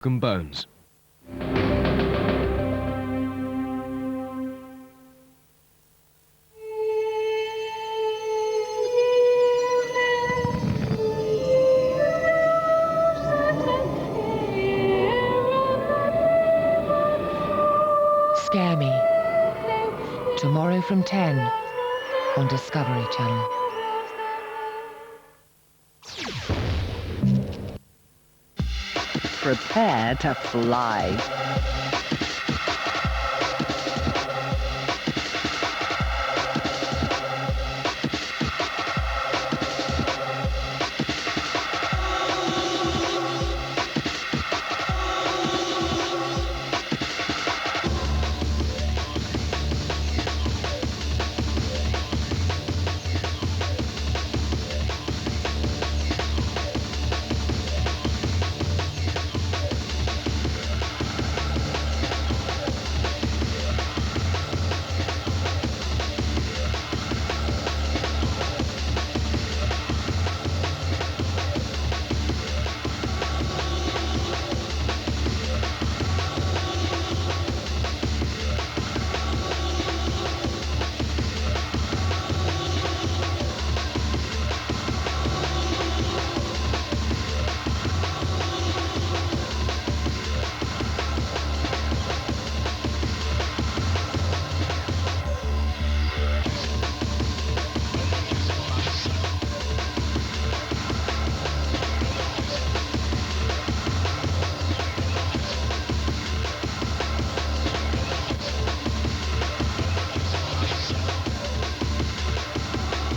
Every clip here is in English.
broken bones. Scare Me. Tomorrow from 10 on Discovery Channel. Prepare to fly.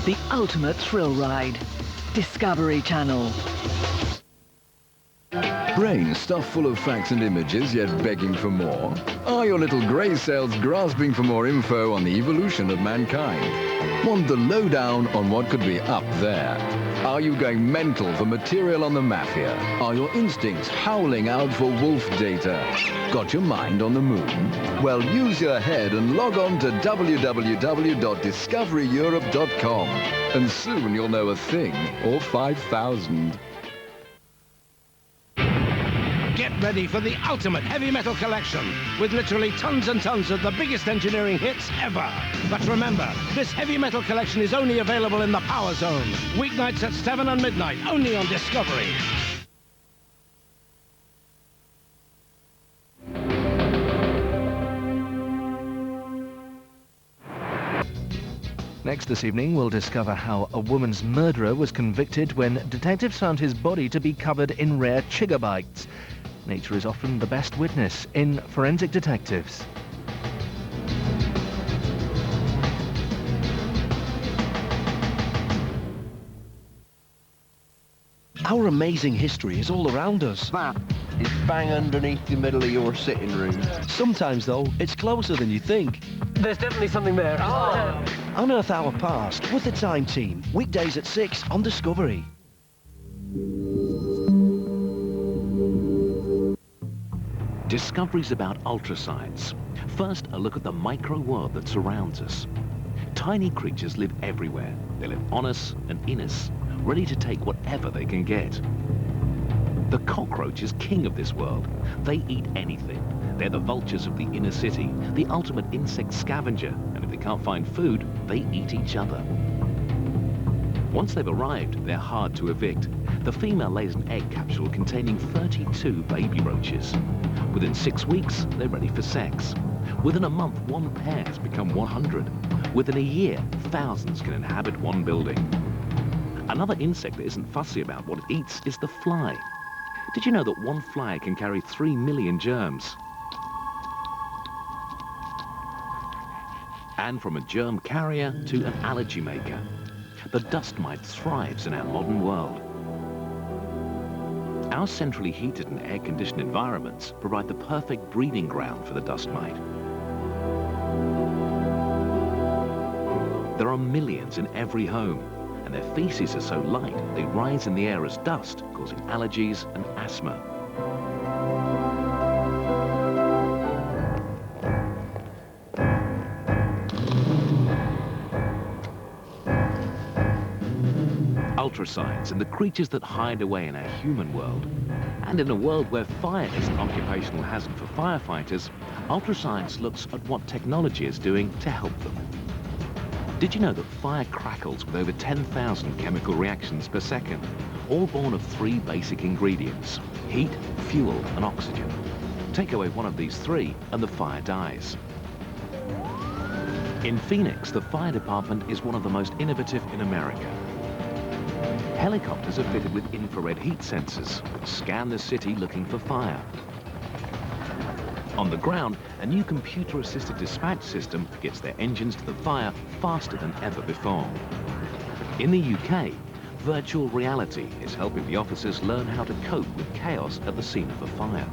The ultimate thrill ride. Discovery Channel. Brain stuffed full of facts and images, yet begging for more? Are your little grey cells grasping for more info on the evolution of mankind? Want the lowdown on what could be up there? Are you going mental for material on the mafia? Are your instincts howling out for wolf data? Got your mind on the moon? Well, use your head and log on to www.discoveryeurope.com. And soon you'll know a thing or 5,000. Get ready for the ultimate heavy metal collection, with literally tons and tons of the biggest engineering hits ever. But remember, this heavy metal collection is only available in the Power Zone. Weeknights at 7 and midnight, only on Discovery. Next this evening, we'll discover how a woman's murderer was convicted when detectives found his body to be covered in rare chigger bites. Nature is often the best witness in Forensic Detectives. Our amazing history is all around us. That is bang underneath the middle of your sitting room. Sometimes, though, it's closer than you think. There's definitely something there. Oh. Unearth our past with the Time Team. Weekdays at 6 on Discovery. Discovery's about ultrascience. First, a look at the micro world that surrounds us. Tiny creatures live everywhere. They live on us and in us, ready to take whatever they can get. The cockroach is king of this world. They eat anything. They're the vultures of the inner city, the ultimate insect scavenger, and if they can't find food, they eat each other. Once they've arrived, they're hard to evict. The female lays an egg capsule containing 32 baby roaches. Within 6 weeks, they're ready for sex. Within a month, one pair has become 100. Within a year, thousands can inhabit one building. Another insect that isn't fussy about what it eats is the fly. Did you know that one fly can carry 3 million germs? And from a germ carrier to an allergy maker, the dust mite thrives in our modern world. Our centrally heated and air-conditioned environments provide the perfect breeding ground for the dust mite. There are millions in every home, and their feces are so light they rise in the air as dust, causing allergies and asthma. Ultrascience and the creatures that hide away in our human world. And in a world where fire is an occupational hazard for firefighters, ultrascience looks at what technology is doing to help them. Did you know that fire crackles with over 10,000 chemical reactions per second, all born of 3 basic ingredients: heat, fuel, and oxygen? Take away one of these 3 and the fire dies. In Phoenix, the fire department is one of the most innovative in America. Helicopters are fitted with infrared heat sensors, which scan the city looking for fire. On the ground, a new computer-assisted dispatch system gets their engines to the fire faster than ever before. In the UK, virtual reality is helping the officers learn how to cope with chaos at the scene of a fire.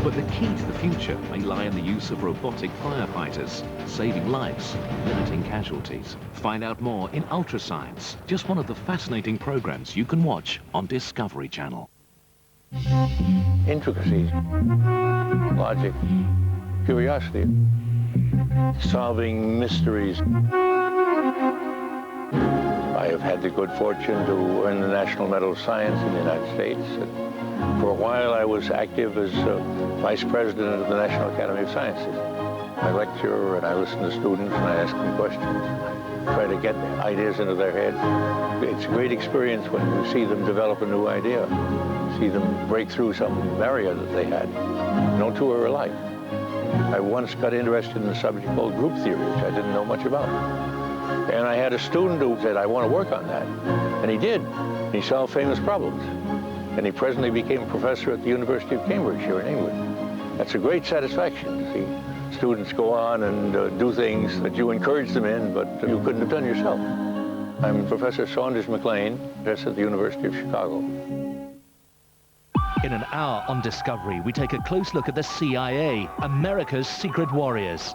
But the key to the future may lie in the use of robotic firefighters, saving lives, limiting casualties. Find out more in Ultrascience, just one of the fascinating programs you can watch on Discovery Channel. Intricacies, logic, curiosity, solving mysteries. I have had the good fortune to earn the National Medal of Science in the United States. For a while, I was active as Vice President of the National Academy of Sciences. I lecture and I listen to students and I ask them questions, try to get ideas into their head. It's a great experience when you see them develop a new idea, see them break through some barrier that they had. No two are alike. I once got interested in a subject called group theory, which I didn't know much about. And I had a student who said, I want to work on that. And he did. He solved famous problems. And he presently became a professor at the University of Cambridge here in England. That's a great satisfaction to see students go on and do things that you encourage them in, but you couldn't have done yourself. I'm Professor Saunders McLean, professor at the University of Chicago. In an hour on Discovery, we take a close look at the CIA, America's secret warriors.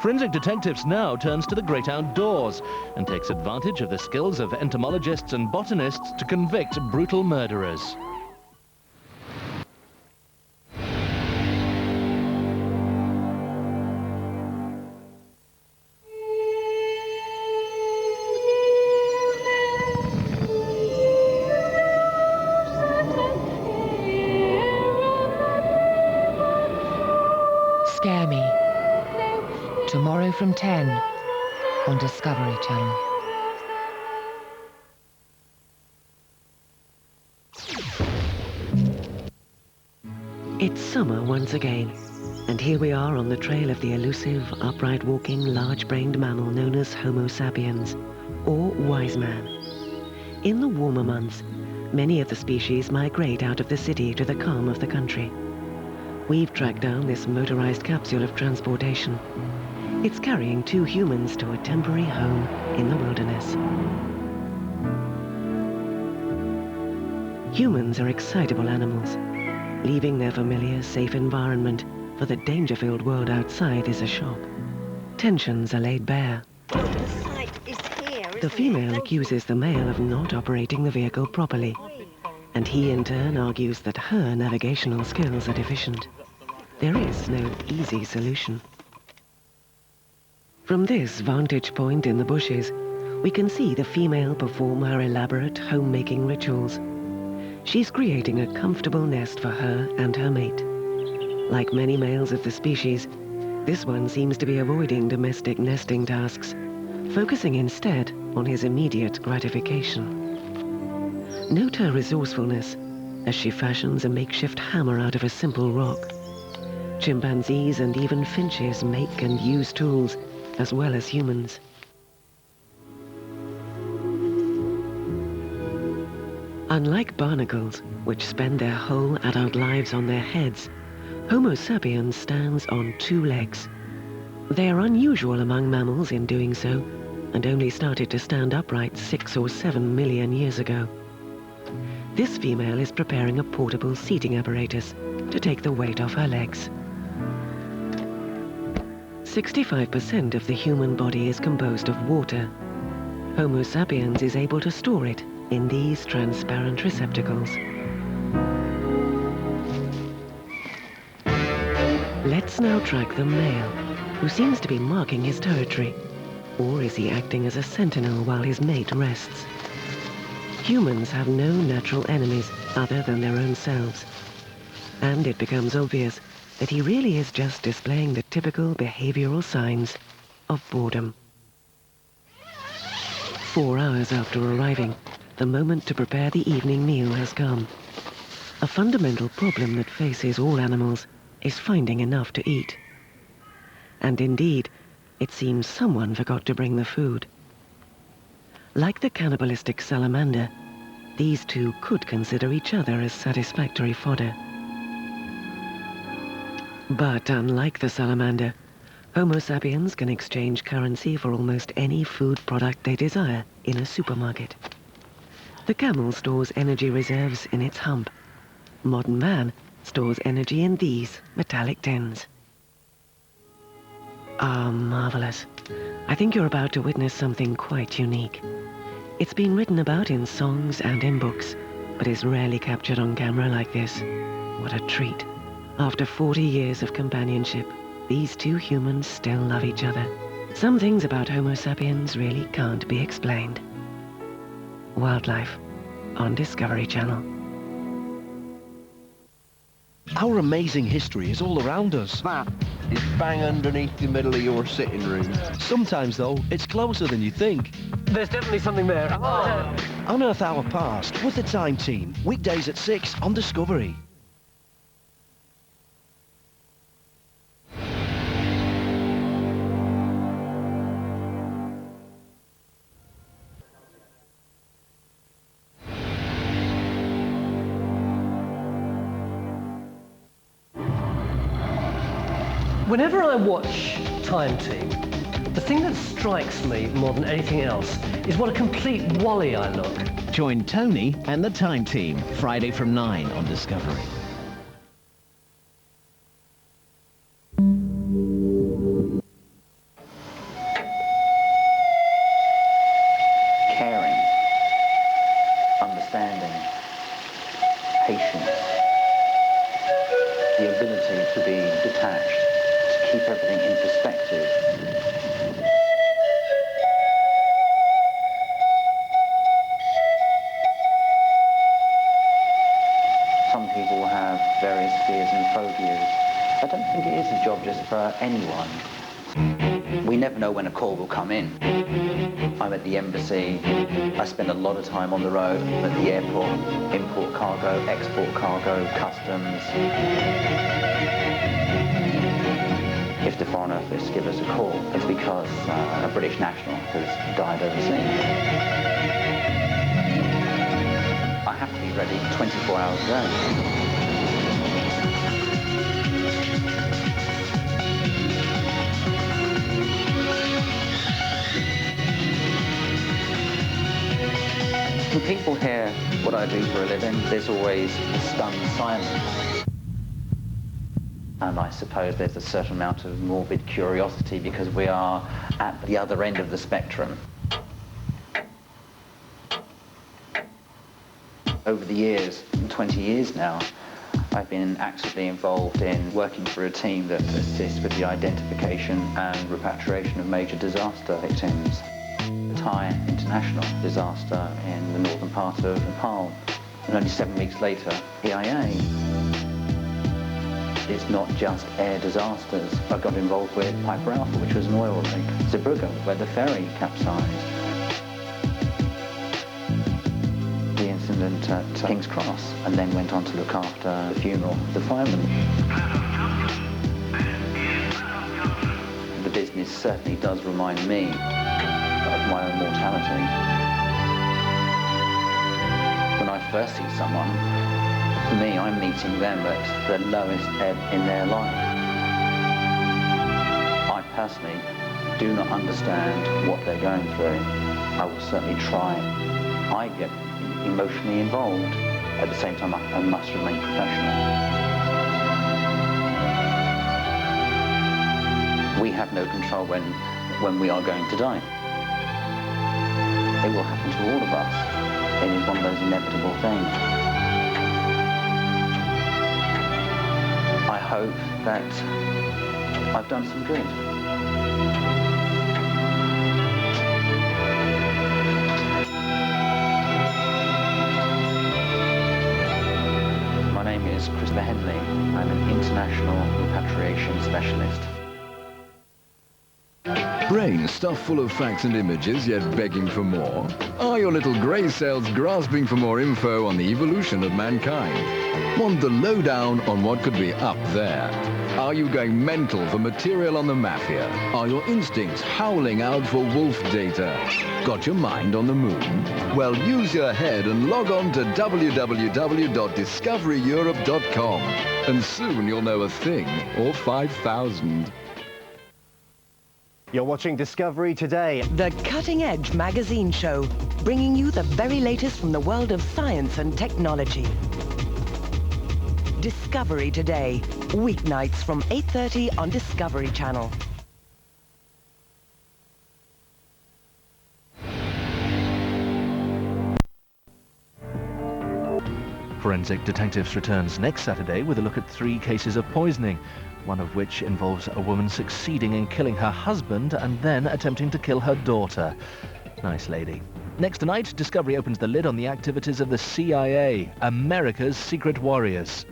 Forensic Detectives now turns to the great outdoors and takes advantage of the skills of entomologists and botanists to convict brutal murderers. Scare Me. Tomorrow from 10 on Discovery Channel. It's summer once again, and here we are on the trail of the elusive, upright-walking, large-brained mammal known as Homo sapiens, or wise man. In the warmer months, many of the species migrate out of the city to the calm of the country. We've tracked down this motorized capsule of transportation. It's carrying 2 humans to a temporary home in the wilderness. Humans are excitable animals. Leaving their familiar, safe environment for the danger-filled world outside is a shock. Tensions are laid bare. The female accuses the male of not operating the vehicle properly, and he in turn argues that her navigational skills are deficient. There is no easy solution. From this vantage point in the bushes, we can see the female perform her elaborate homemaking rituals. She's creating a comfortable nest for her and her mate. Like many males of the species, this one seems to be avoiding domestic nesting tasks, focusing instead on his immediate gratification. Note her resourcefulness as she fashions a makeshift hammer out of a simple rock. Chimpanzees and even finches make and use tools, as well as humans. Unlike barnacles, which spend their whole adult lives on their heads, Homo sapiens stands on 2 legs. They are unusual among mammals in doing so, and only started to stand upright 6 or 7 million years ago. This female is preparing a portable seating apparatus to take the weight off her legs. 65% of the human body is composed of water. Homo sapiens is able to store it in these transparent receptacles. Let's now track the male, who seems to be marking his territory. Or is he acting as a sentinel while his mate rests? Humans have no natural enemies other than their own selves. And it becomes obvious that he really is just displaying the typical behavioral signs of boredom. 4 hours after arriving, the moment to prepare the evening meal has come. A fundamental problem that faces all animals is finding enough to eat. And indeed, it seems someone forgot to bring the food. Like the cannibalistic salamander, these two could consider each other as satisfactory fodder. But unlike the salamander, Homo sapiens can exchange currency for almost any food product they desire in a supermarket. The camel stores energy reserves in its hump. Modern man stores energy in these metallic tins. Ah, marvelous. I think you're about to witness something quite unique. It's been written about in songs and in books, but is rarely captured on camera like this. What a treat. After 40 years of companionship, these two humans still love each other. Some things about Homo sapiens really can't be explained. Wildlife on Discovery Channel. Our amazing history is all around us. That is bang underneath the middle of your sitting room. Sometimes, though, it's closer than you think. There's definitely something there. Unearth our past with the Time Team. Weekdays at 6 on Discovery. Whenever I watch Time Team, the thing that strikes me more than anything else is what a complete wally I look. Join Tony and the Time Team, Friday from 9 on Discovery. Caring, understanding, patience, the ability to be detached, to keep everything in perspective. Some people have various fears and phobias. I don't think it is a job just for anyone. We never know when a call will come in. I'm at the embassy. I spend a lot of time on the road at the airport, import cargo, export cargo, customs. If the Foreign Office give us a call, it's because a British national has died overseas. I have to be ready 24 hours a day. When people hear what I do for a living, there's always a stunned silence. And I suppose there's a certain amount of morbid curiosity because we are at the other end of the spectrum. Over the years, 20 years now, I've been actively involved in working for a team that assists with the identification and repatriation of major disaster victims. Thai international disaster in the northern part of Nepal. And only 7 weeks later, EIA. It's not just air disasters. I got involved with Piper Alpha, which was an oil rig. Zeebrugge, where the ferry capsized. The incident at King's Cross, and then went on to look after the funeral of the fireman. The business certainly does remind me of my own mortality. When I first see someone, for me, I'm meeting them at the lowest ebb in their life. I personally do not understand what they're going through. I will certainly try. I get emotionally involved. At the same time, I must remain professional. We have no control when we are going to die. It will happen to all of us. It is one of those inevitable things. I hope that I've done some good. name is Christopher Henley. I'm an international repatriation specialist. Brain stuffed full of facts and images, yet begging for more? Are your little grey cells grasping for more info on the evolution of mankind? Want the lowdown on what could be up there? Are you going mental for material on the mafia? Are your instincts howling out for wolf data? Got your mind on the moon? Well, use your head and log on to www.discoveryeurope.com, and soon you'll know a thing or 5,000. You're watching Discovery Today. The cutting-edge magazine show, bringing you the very latest from the world of science and technology. Discovery Today, weeknights from 8:30 on Discovery Channel. Forensic Detectives returns next Saturday with a look at 3 cases of poisoning, one of which involves a woman succeeding in killing her husband and then attempting to kill her daughter. Nice lady. Next tonight, Discovery opens the lid on the activities of the CIA, America's secret warriors.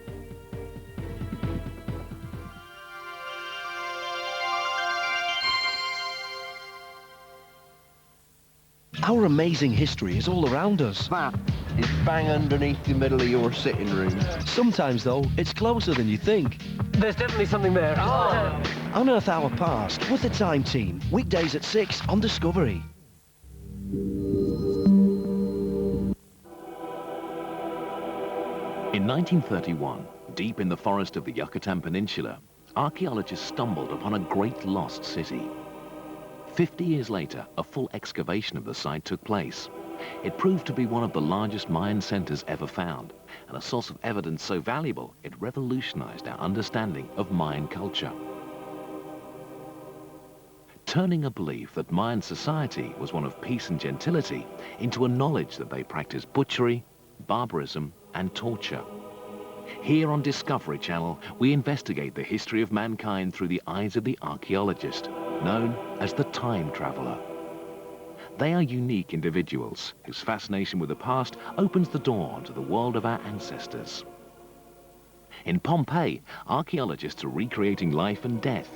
Our amazing history is all around us. That is bang underneath the middle of your sitting room. Sometimes, though, it's closer than you think. There's definitely something there. Oh. Unearth Our Past with the Time Team, weekdays at 6 on Discovery. In 1931, deep in the forest of the Yucatan Peninsula, archaeologists stumbled upon a great lost city. 50 years later, a full excavation of the site took place. It proved to be one of the largest Mayan centers ever found, and a source of evidence so valuable it revolutionized our understanding of Mayan culture. Turning a belief that Mayan society was one of peace and gentility into a knowledge that they practiced butchery, barbarism, and torture. Here on Discovery Channel, we investigate the history of mankind through the eyes of the archaeologist, known as the time traveler. They are unique individuals whose fascination with the past opens the door onto the world of our ancestors. In Pompeii, archaeologists are recreating life and death,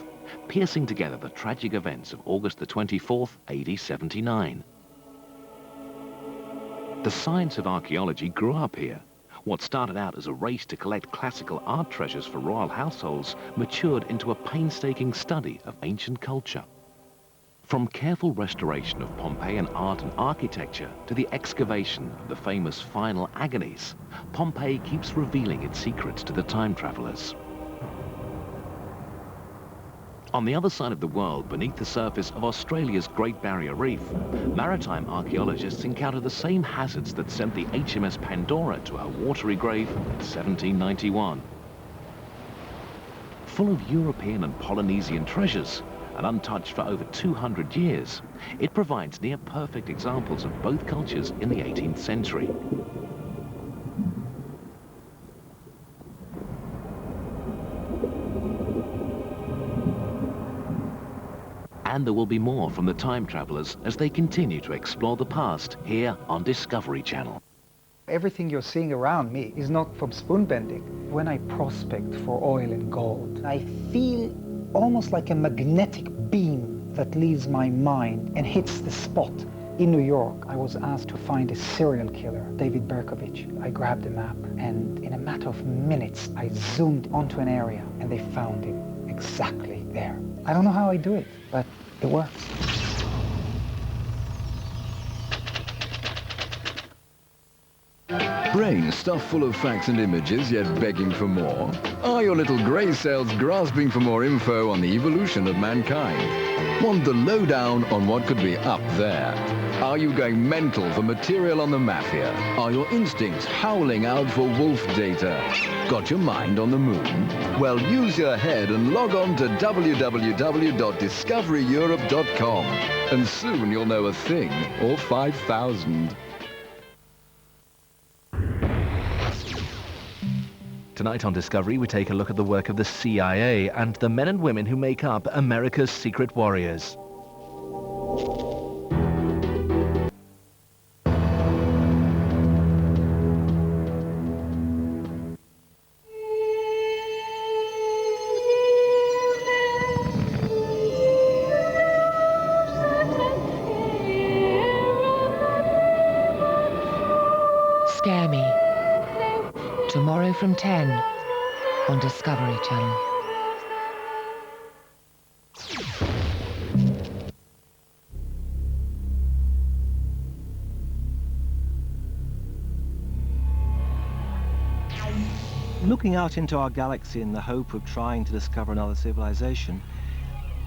piecing together the tragic events of August the 24th, AD 79. The science of archaeology grew up here. What started out as a race to collect classical art treasures for royal households matured into a painstaking study of ancient culture. From careful restoration of Pompeian art and architecture to the excavation of the famous final agonies, Pompeii keeps revealing its secrets to the time travelers. On the other side of the world, beneath the surface of Australia's Great Barrier Reef, maritime archaeologists encounter the same hazards that sent the HMS Pandora to her watery grave in 1791. Full of European and Polynesian treasures, and untouched for over 200 years, it provides near-perfect examples of both cultures in the 18th century. And there will be more from the time travelers as they continue to explore the past here on Discovery Channel. Everything you're seeing around me is not from spoon bending. When I prospect for oil and gold, I feel almost like a magnetic beam that leaves my mind and hits the spot. In New York, I was asked to find a serial killer, David Berkovich. I grabbed a map, and in a matter of minutes, I zoomed onto an area, and they found him exactly there. I don't know how I do it, but it works. Brain stuffed full of facts and images, yet begging for more? Are your little grey cells grasping for more info on the evolution of mankind? Want the lowdown on what could be up there? Are you going mental for material on the mafia? Are your instincts howling out for wolf data? Got your mind on the moon? Well, use your head and log on to www.discoveryeurope.com, and soon you'll know a thing or 5,000. Tonight on Discovery, we take a look at the work of the CIA and the men and women who make up America's secret warriors. Tomorrow from 10 on Discovery Channel. Looking out into our galaxy in the hope of trying to discover another civilization,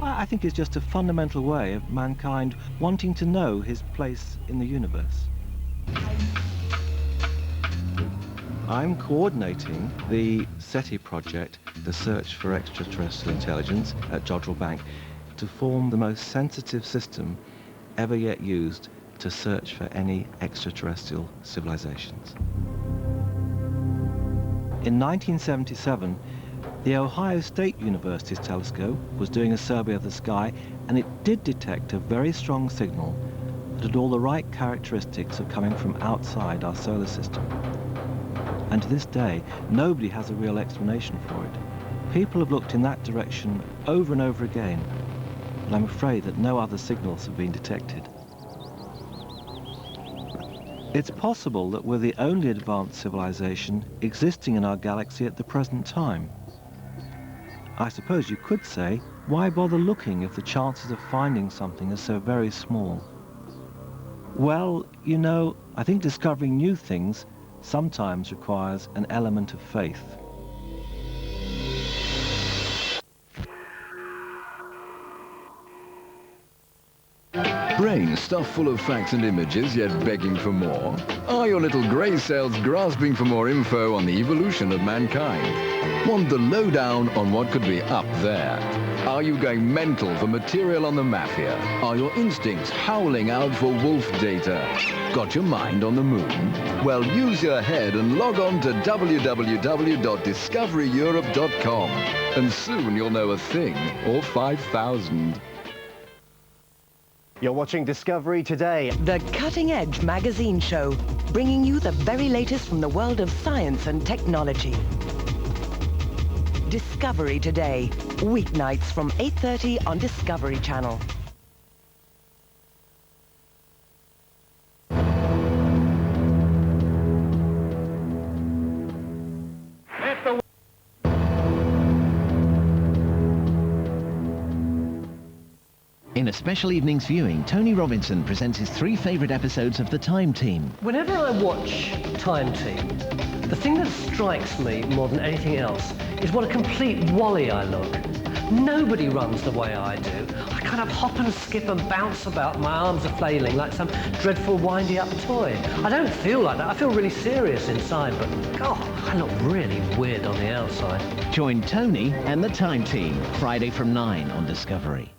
I think is just a fundamental way of mankind wanting to know his place in the universe. I'm coordinating the SETI project, the Search for Extraterrestrial Intelligence at Jodrell Bank, to form the most sensitive system ever yet used to search for any extraterrestrial civilizations. In 1977, the Ohio State University's telescope was doing a survey of the sky, and it did detect a very strong signal that had all the right characteristics of coming from outside our solar system. And to this day, nobody has a real explanation for it. People have looked in that direction over and over again, but I'm afraid that no other signals have been detected. It's possible that we're the only advanced civilization existing in our galaxy at the present time. I suppose you could say, why bother looking if the chances of finding something are so very small? Well, you know, I think discovering new things sometimes requires an element of faith. Brain stuffed full of facts and images, yet begging for more? Are your little grey cells grasping for more info on the evolution of mankind? Want the lowdown on what could be up there? Are you going mental for material on the mafia? Are your instincts howling out for wolf data? Got your mind on the moon? Well, use your head and log on to www.discoveryeurope.com, and soon you'll know a thing or 5,000. You're watching Discovery Today. The cutting-edge magazine show, bringing you the very latest from the world of science and technology. Discovery Today, weeknights from 8:30 on Discovery Channel. In a special evening's viewing, Tony Robinson presents his 3 favourite episodes of The Time Team. Whenever I watch Time Team, the thing that strikes me more than anything else is what a complete wally I look. Nobody runs the way I do. I kind of hop and skip and bounce about, my arms are flailing like some dreadful windy-up toy. I don't feel like that. I feel really serious inside, but God, I look really weird on the outside. Join Tony and The Time Team, Friday from 9 on Discovery.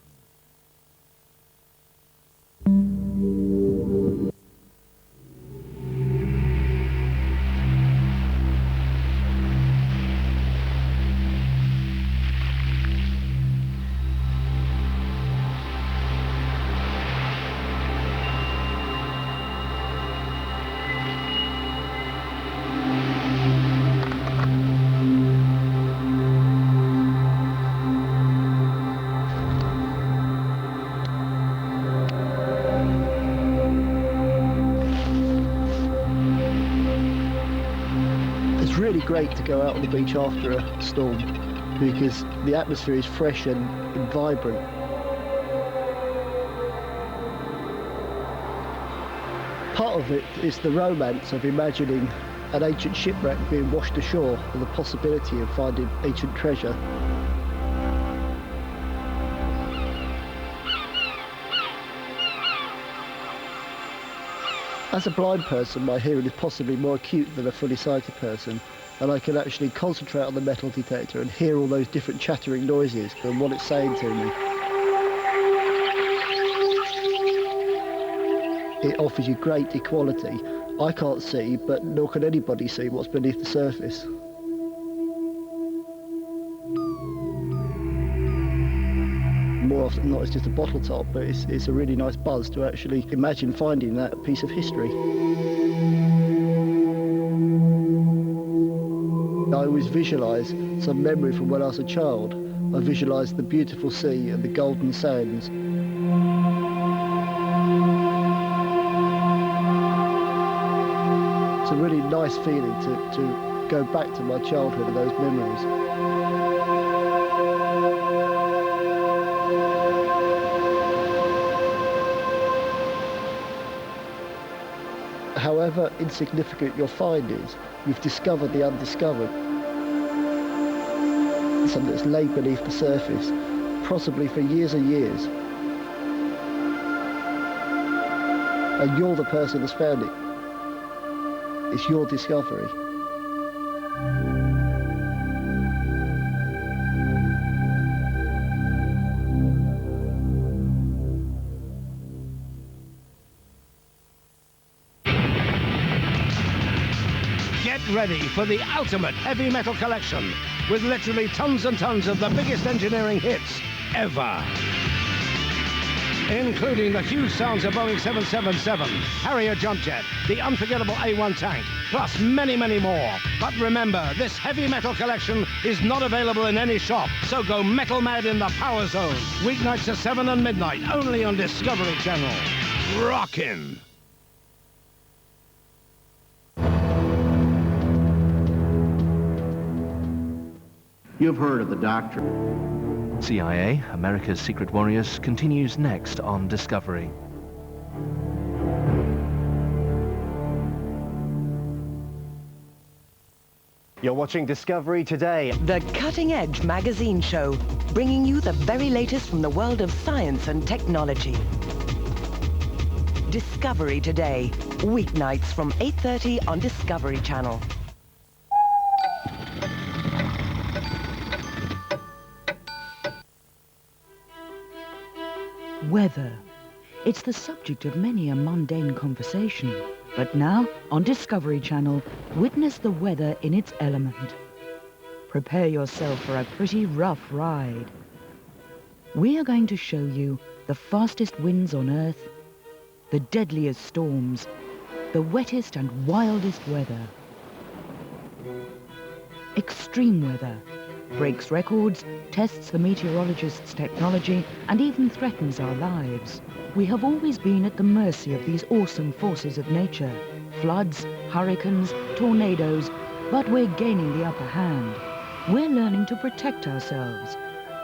Great to go out on the beach after a storm because the atmosphere is fresh and vibrant. Part of it is the romance of imagining an ancient shipwreck being washed ashore and the possibility of finding ancient treasure. As a blind person, my hearing is possibly more acute than a fully sighted person, and I can actually concentrate on the metal detector and hear all those different chattering noises and what it's saying to me. It offers you great equality. I can't see, but nor can anybody see what's beneath the surface. More often than not, it's just a bottle top, but it's a really nice buzz to actually imagine finding that piece of history. I always visualise some memory from when I was a child. I visualise the beautiful sea and the golden sands. It's a really nice feeling to go back to my childhood and those memories. However insignificant your find is, you've discovered the undiscovered. Something that's laid beneath the surface, possibly for years and years. And you're the person that's found it. It's your discovery. Get ready for the ultimate heavy metal collection with literally tons and tons of the biggest engineering hits ever. Including the huge sounds of Boeing 777, Harrier jump jet, the unforgettable A1 tank, plus many, many more. But remember, this heavy metal collection is not available in any shop, so go metal mad in the Power Zone. Weeknights at 7 and midnight, only on Discovery Channel. Rockin'! You've heard of the doctrine. CIA, America's Secret Warriors, continues next on Discovery. You're watching Discovery Today. The Cutting Edge magazine show, bringing you the very latest from the world of science and technology. Discovery Today, weeknights from 8:30 on Discovery Channel. Weather. It's the subject of many a mundane conversation. But now, on Discovery Channel, witness the weather in its element. Prepare yourself for a pretty rough ride. We are going to show you the fastest winds on Earth, the deadliest storms, the wettest and wildest weather. Extreme weather breaks records, tests the meteorologists' technology, and even threatens our lives. We have always been at the mercy of these awesome forces of nature. Floods, hurricanes, tornadoes, but we're gaining the upper hand. We're learning to protect ourselves.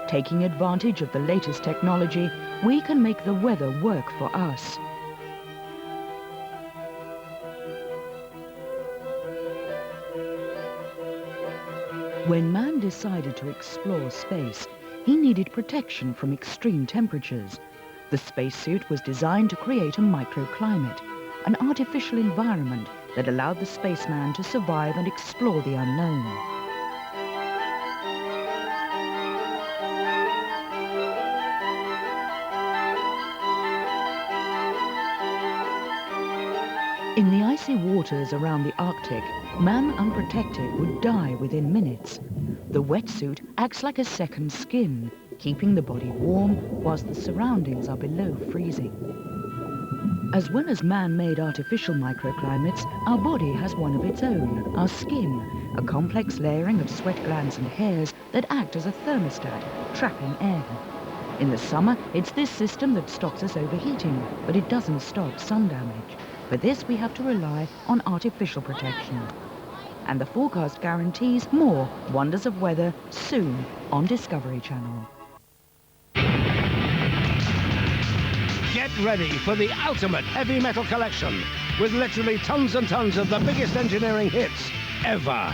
Taking advantage of the latest technology, we can make the weather work for us. When man decided to explore space, he needed protection from extreme temperatures. The spacesuit was designed to create a microclimate, an artificial environment that allowed the spaceman to survive and explore the unknown. In the icy waters around the Arctic, man unprotected would die within minutes. The wetsuit acts like a second skin, keeping the body warm whilst the surroundings are below freezing. As well as man-made artificial microclimates, our body has one of its own, our skin, a complex layering of sweat glands and hairs that act as a thermostat, trapping air. In the summer, it's this system that stops us overheating, but it doesn't stop sun damage. For this, we have to rely on artificial protection. And the forecast guarantees more wonders of weather soon on Discovery Channel. Get ready for the ultimate heavy metal collection with literally tons and tons of the biggest engineering hits ever.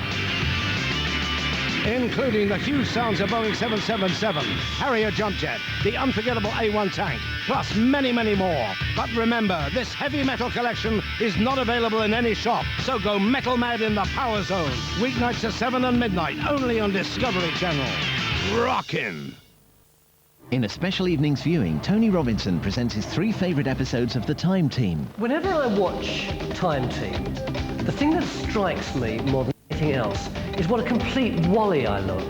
Including the huge sounds of Boeing 777, Harrier jump jet, the unforgettable A1 tank, plus many, many more. But remember, this heavy metal collection is not available in any shop, so go metal mad in the Power Zone. Weeknights at 7 and midnight, only on Discovery Channel. Rockin'! In a special evening's viewing, Tony Robinson presents his 3 favourite episodes of The Time Team. Whenever I watch Time Team, the thing that strikes me more than anything else is what a complete wally I look.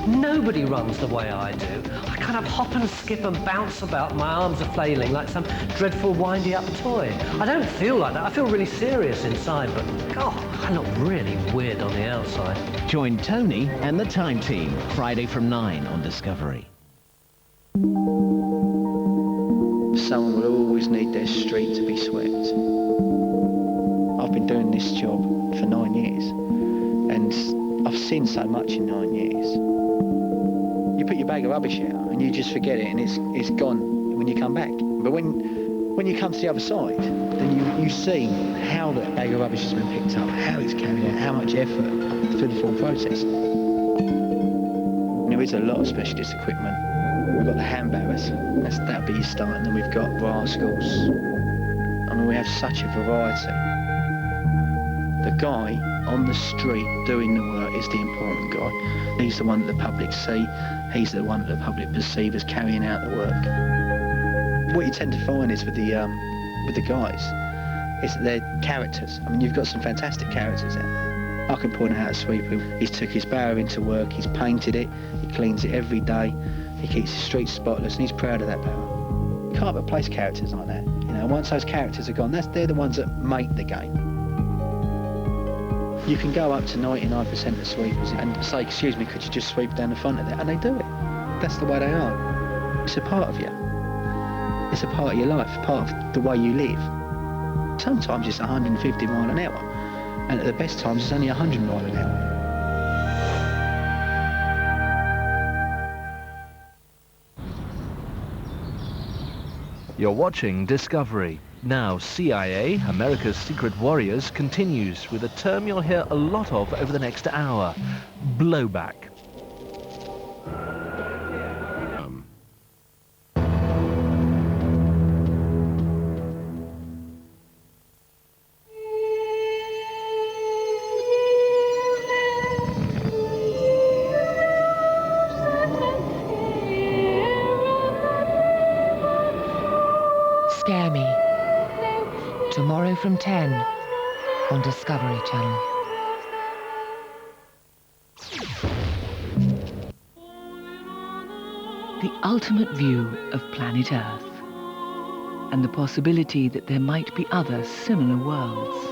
Nobody runs the way I do. I kind of hop and skip and bounce about, my arms are flailing like some dreadful windy-up toy. I don't feel like that. I feel really serious inside, but God, I look really weird on the outside. Join Tony and The Time Team, Friday from 9 on Discovery. Someone will always need their street to be swept. I've been doing this job for 9 years, and seen so much in 9 years. You put your bag of rubbish out and you just forget it and it's gone when you come back. But when you come to the other side, then you see how that bag of rubbish has been picked up, how it's carried out, how much effort through the full process. There is a lot of specialist equipment. We've got the hand barrows, that'll be your start, and then we've got rascals. I mean, we have such a variety. The guy on the street doing the work is the important guy. He's the one that the public see, he's the one that the public perceive as carrying out the work. What you tend to find is with the guys, is that they're characters. I mean, you've got some fantastic characters out there. I can point out a sweeper. He's took his barrow into work, he's painted it, he cleans it every day, he keeps the streets spotless, and he's proud of that barrow. You can't replace characters like that. You know, once those characters are gone, they're the ones that make the game. You can go up to 99% of sweepers and say, excuse me, could you just sweep down the front of that? And they do it. That's the way they are. It's a part of you. It's a part of your life, part of the way you live. Sometimes it's 150 mile an hour, and at the best times it's only 100 mile an hour. You're watching Discovery. Now, CIA, America's Secret Warriors, continues with a term you'll hear a lot of over the next hour: blowback. Scare Me. Tomorrow from 10 on Discovery Channel. The ultimate view of planet Earth and the possibility that there might be other similar worlds.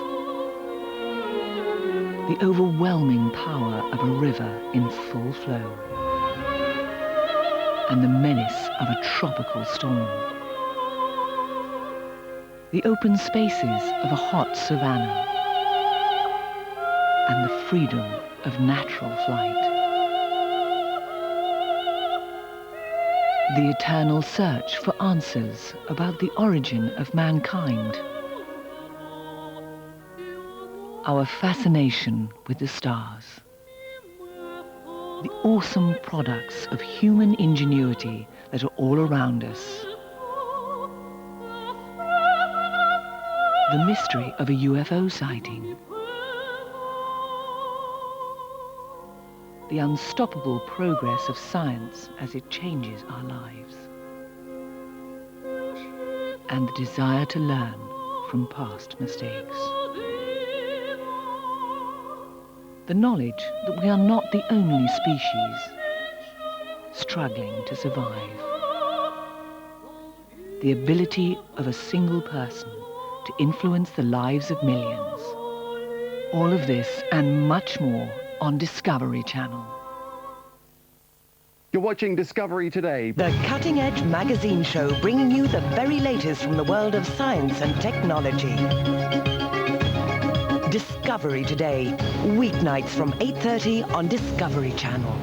The overwhelming power of a river in full flow and the menace of a tropical storm. The open spaces of a hot savanna and the freedom of natural flight. The eternal search for answers about the origin of mankind. Our fascination with the stars. The awesome products of human ingenuity that are all around us. The mystery of a UFO sighting. The unstoppable progress of science as it changes our lives. And the desire to learn from past mistakes. The knowledge that we are not the only species struggling to survive. The ability of a single person to influence the lives of millions. All of this and much more on Discovery Channel. You're watching Discovery Today. The cutting-edge magazine show bringing you the very latest from the world of science and technology. Discovery Today, weeknights from 8:30 on Discovery Channel.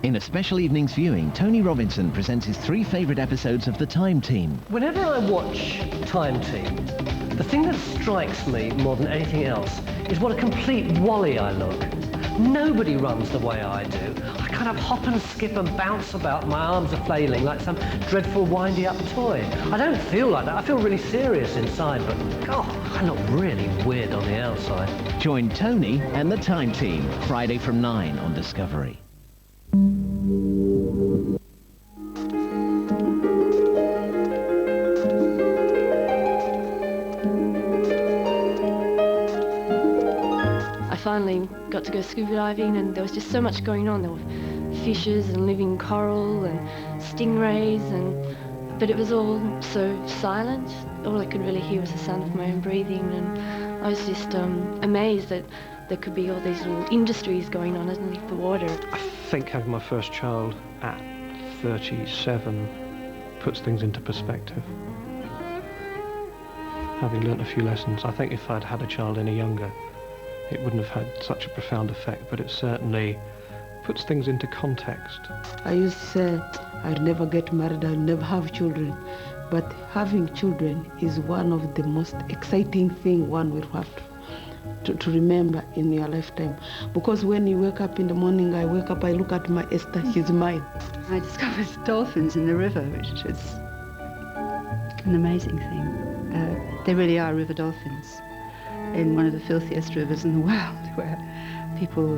In a special evening's viewing, Tony Robinson presents his 3 favourite episodes of The Time Team. Whenever I watch Time Team, the thing that strikes me more than anything else is what a complete wally I look. Nobody runs the way I do. I kind of hop and skip and bounce about, my arms are flailing like some dreadful windy-up toy. I don't feel like that. I feel really serious inside, but God, I look really weird on the outside. Join Tony and The Time Team, Friday from 9 on Discovery. I finally got to go scuba diving, and there was just so much going on. There were fishes and living coral and stingrays, but it was all so silent. All I could really hear was the sound of my own breathing, and I was just amazed that there could be all these little industries going on underneath the water. I think having my first child at 37 puts things into perspective. Having learnt a few lessons, I think if I'd had a child any younger, it wouldn't have had such a profound effect, but it certainly puts things into context. I used to say I'd never get married, I'll never have children, but having children is one of the most exciting things one will have to remember in your lifetime. Because when you wake up in the morning, I wake up, I look at my Esther, she's mine. I discovered dolphins in the river, which is an amazing thing. They really are river dolphins in one of the filthiest rivers in the world, where people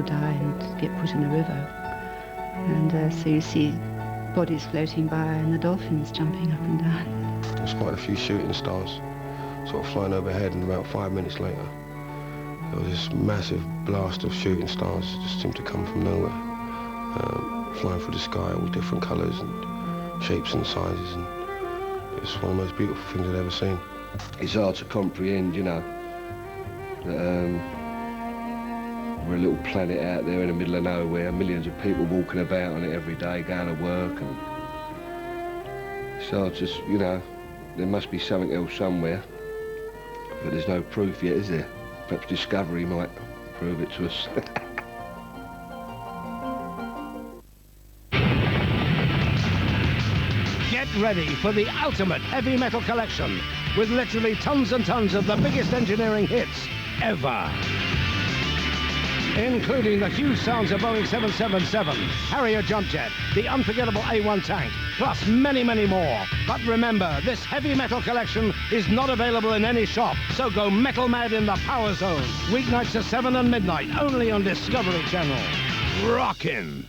die and get put in the river. And so you see bodies floating by and the dolphins jumping up and down. There's quite a few shooting stars sort of flying overhead, and about 5 minutes later there was this massive blast of shooting stars that just seemed to come from nowhere, flying through the sky, all different colours and shapes and sizes, and it was one of the most beautiful things I'd ever seen. It's hard to comprehend, you know, that we're a little planet out there in the middle of nowhere, millions of people walking about on it every day, going to work, and so just, you know, there must be something else somewhere, but there's no proof yet, is there? Perhaps discovery might prove it to us. Get ready for the ultimate heavy metal collection with literally tons and tons of the biggest engineering hits ever. Including the huge sounds of Boeing 777, Harrier jump jet, the unforgettable A1 tank, plus many, many more. But remember, this heavy metal collection is not available in any shop, so go metal mad in the Power Zone. Weeknights at 7 and midnight, only on Discovery Channel. Rockin'!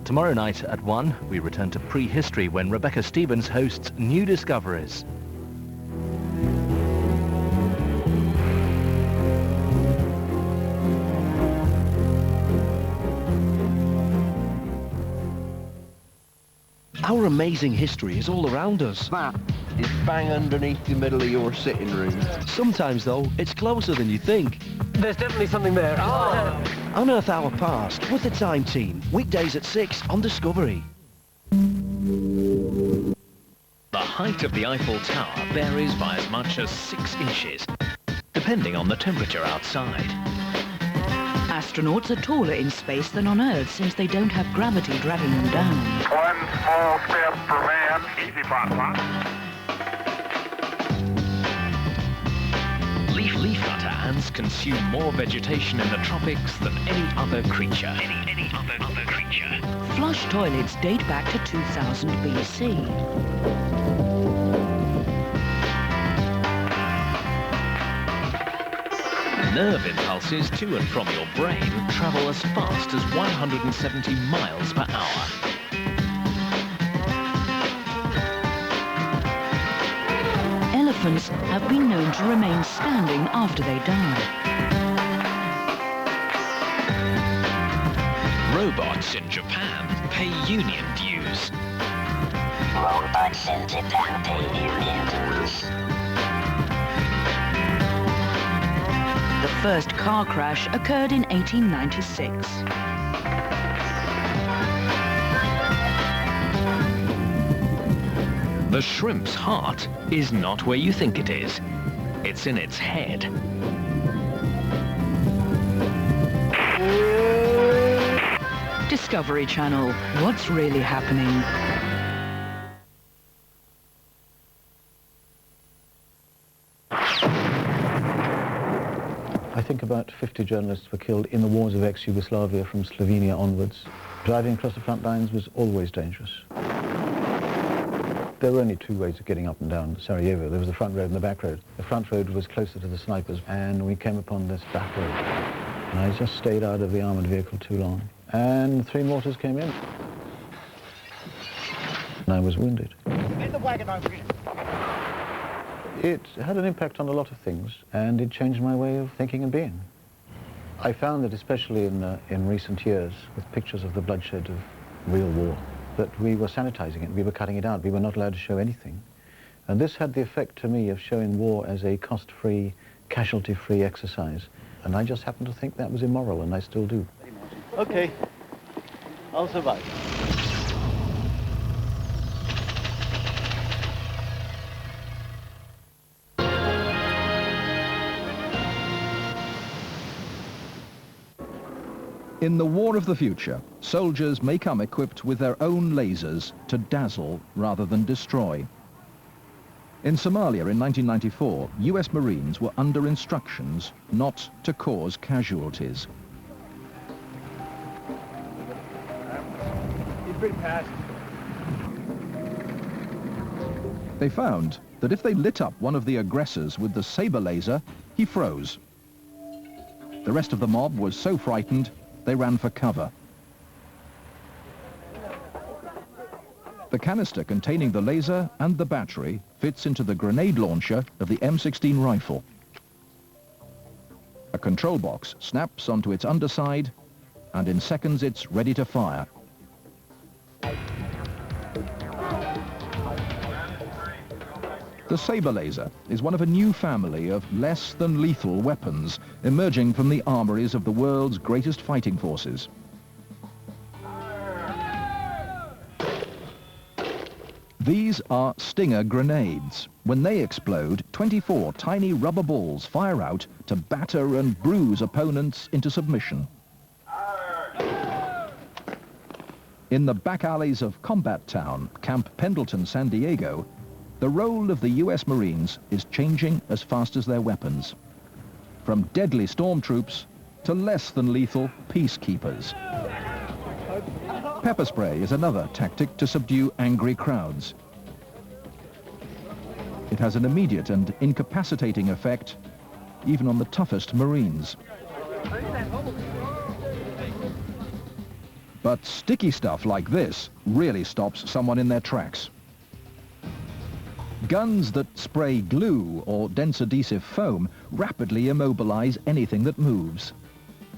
Tomorrow night at 1, we return to prehistory when Rebecca Stevens hosts New Discoveries. Our amazing history is all around us. That is bang underneath the middle of your sitting room. Sometimes, though, it's closer than you think. There's definitely something there. Oh. Unearth Our Past with the Time Team, weekdays at 6 on Discovery. The height of the Eiffel Tower varies by as much as 6 inches, depending on the temperature outside. Astronauts are taller in space than on Earth since they don't have gravity dragging them down. One small step for man, easy pop. Leaf cutter ants consume more vegetation in the tropics than any other creature. Any other creature. Flush toilets date back to 2000 BC. Nerve impulses to and from your brain travel as fast as 170 miles per hour. Elephants have been known to remain standing after they die. Robots in Japan pay union dues. Robots in Japan pay union dues. The first car crash occurred in 1896. The shrimp's heart is not where you think it is. It's in its head. Discovery Channel, what's really happening? I think about 50 journalists were killed in the wars of ex-Yugoslavia from Slovenia onwards. Driving across the front lines was always dangerous. There were only 2 ways of getting up and down Sarajevo. There was the front road and the back road. The front road was closer to the snipers, and we came upon this back road. And I just stayed out of the armoured vehicle too long. And 3 mortars came in. And I was wounded. In the wagon over here. It had an impact on a lot of things, and it changed my way of thinking and being. I found that especially in recent years, with pictures of the bloodshed of real war, that we were sanitizing it, we were cutting it out, we were not allowed to show anything. And this had the effect to me of showing war as a cost-free, casualty-free exercise. And I just happened to think that was immoral, and I still do. Okay, I'll survive. In the war of the future, soldiers may come equipped with their own lasers to dazzle rather than destroy. In Somalia in 1994, US Marines were under instructions not to cause casualties. He's pretty fast. They found that if they lit up one of the aggressors with the saber laser, he froze. The rest of the mob was so frightened, they ran for cover. The canister containing the laser and the battery fits into the grenade launcher of the M16 rifle. A control box snaps onto its underside, and in seconds it's ready to fire. The saber laser is one of a new family of less than lethal weapons emerging from the armories of the world's greatest fighting forces. These are Stinger grenades. When they explode, 24 tiny rubber balls fire out to batter and bruise opponents into submission. In the back alleys of Combat Town, Camp Pendleton, San Diego, the role of the US Marines is changing as fast as their weapons. From deadly stormtroops to less than lethal peacekeepers. Pepper spray is another tactic to subdue angry crowds. It has an immediate and incapacitating effect, even on the toughest Marines. But sticky stuff like this really stops someone in their tracks. Guns that spray glue or dense adhesive foam rapidly immobilize anything that moves.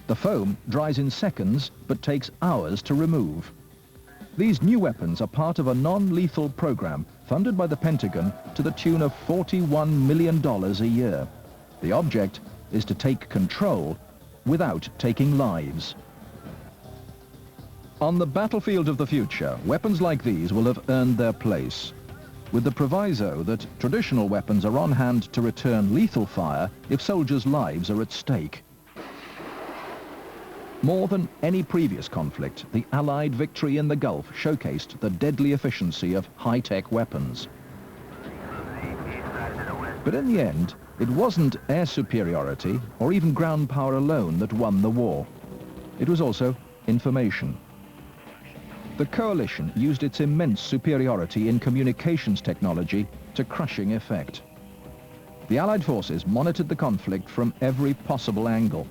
The foam dries in seconds, but takes hours to remove. These new weapons are part of a non-lethal program funded by the Pentagon to the tune of $41 million a year. The object is to take control without taking lives. On the battlefield of the future, weapons like these will have earned their place, with the proviso that traditional weapons are on hand to return lethal fire if soldiers' lives are at stake. More than any previous conflict, the Allied victory in the Gulf showcased the deadly efficiency of high-tech weapons. But in the end, it wasn't air superiority or even ground power alone that won the war. It was also information. The coalition used its immense superiority in communications technology to crushing effect. The Allied forces monitored the conflict from every possible angle,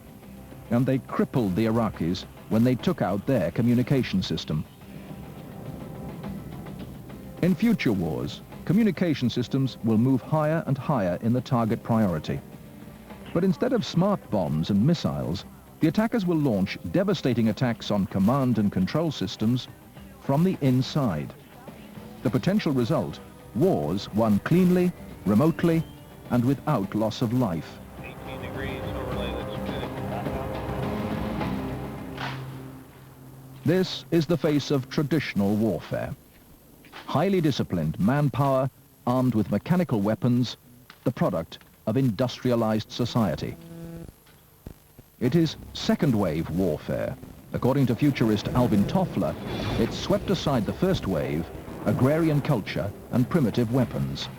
and they crippled the Iraqis when they took out their communication system. In future wars, communication systems will move higher and higher in the target priority. But instead of smart bombs and missiles, the attackers will launch devastating attacks on command and control systems from the inside. The potential result, wars won cleanly, remotely, and without loss of life. This is the face of traditional warfare. Highly disciplined manpower, armed with mechanical weapons, the product of industrialized society. It is second-wave warfare. According to futurist Alvin Toffler, it swept aside the first wave, agrarian culture and primitive weapons.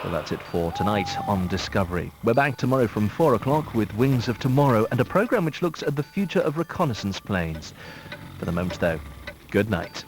Well, that's it for tonight on Discovery. We're back tomorrow from 4 o'clock with Wings of Tomorrow and a programme which looks at the future of reconnaissance planes. For the moment, though, good night.